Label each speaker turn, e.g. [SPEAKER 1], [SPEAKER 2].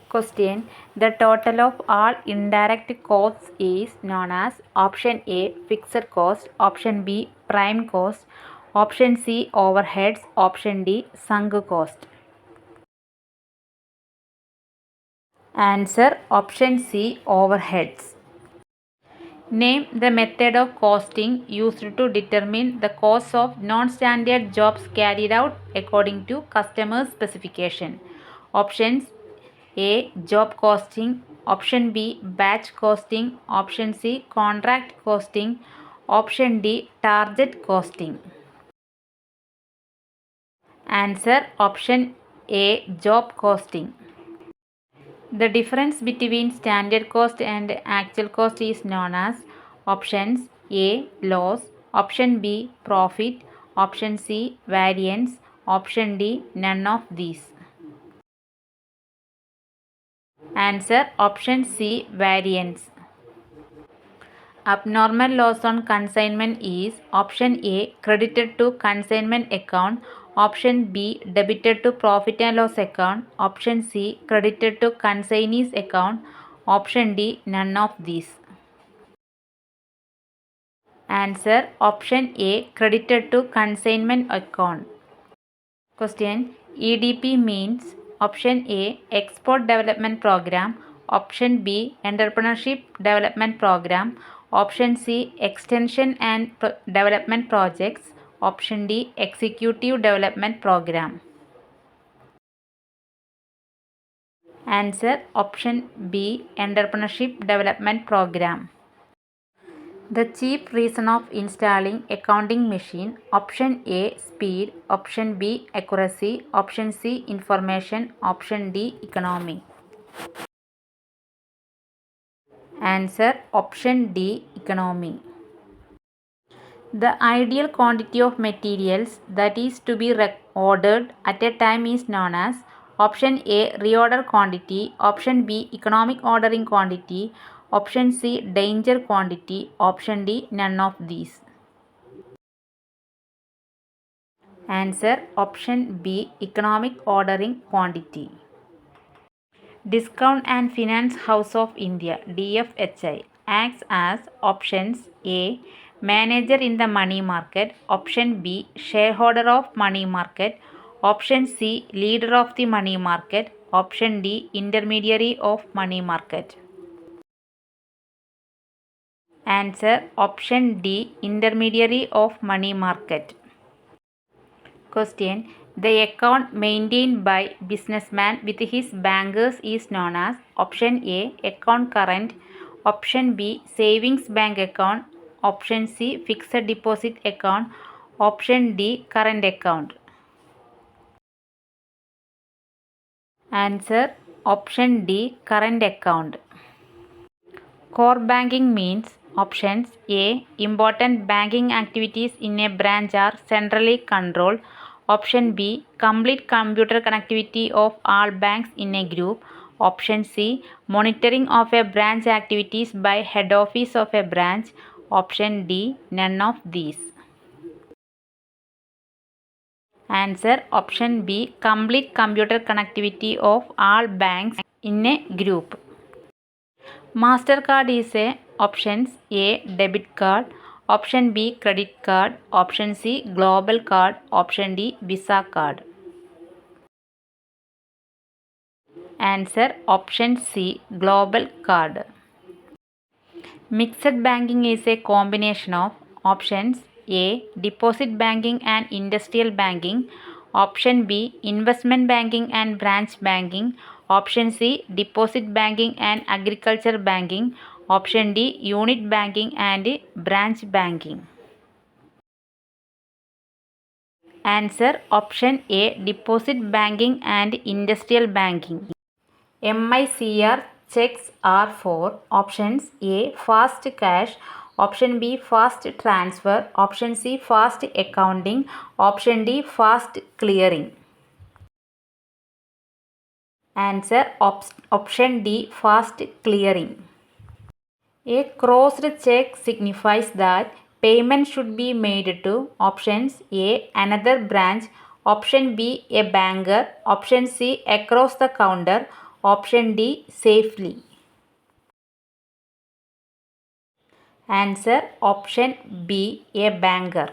[SPEAKER 1] Question. The total of all indirect costs is known as option A fixed cost, option B prime cost, option C overheads, option D sunk cost. Answer option C overheads. Name the method of costing used to determine the cost of non-standard jobs carried out according to customer specification. Options A. Job costing, option B. Batch costing, option C. Contract costing, option D. Target costing. Answer option A. Job costing. The difference between standard cost and actual cost is known as options A. Loss, option B. Profit, option C. Variance, option D. None of these. Answer option C. Variance. Abnormal loss on consignment is option A. Credited to consignment account, option B. Debited to profit and loss account, option C. Credited to consignee's account, option D. None of these. Answer option A. Credited to consignment account. Question. EDP means option A. Export Development Program, option B. Entrepreneurship Development Program, option C. Extension and Development Projects, option D. Executive Development Program. Answer option B. Entrepreneurship Development Program. The chief reason of installing accounting machine, option A speed, option B accuracy, option C information, option D economy. Answer option D economy. The ideal quantity of materials that is to be ordered at a time is known as option A reorder quantity, option B economic ordering quantity, option C danger quantity, option D none of these. Answer option B economic ordering quantity. Discount and Finance House of India DFHI acts as options A manager in the money market, option B shareholder of money market, option C leader of the money market, option D intermediary of money market. Answer option D intermediary of money market. Question. The account maintained by businessman with his bankers is known as option A account current, option B savings bank account, option C fixed deposit account, option D current account. Answer option D current account. Core banking means options A important banking activities in a branch are centrally controlled, option B complete computer connectivity of all banks in a group, option C monitoring of a branch activities by head office of a branch, option D none of these. Answer option B complete computer connectivity of all banks in a group. MasterCard is a options A debit card, option B credit card, option C global card, option D Visa card. Answer option C global card. Mixed banking is a combination of options A deposit banking and industrial banking, option B investment banking and branch banking, option C deposit banking and agriculture banking, option D unit banking and branch banking. Answer option A deposit banking and industrial banking. MICR checks are for options A fast cash, option B fast transfer, option C fast accounting, option D fast clearing. Answer option D fast clearing. A crossed check signifies that payment should be made to options A another branch, option B a banker, option C across the counter, Option D, safely. Answer option B, a banker.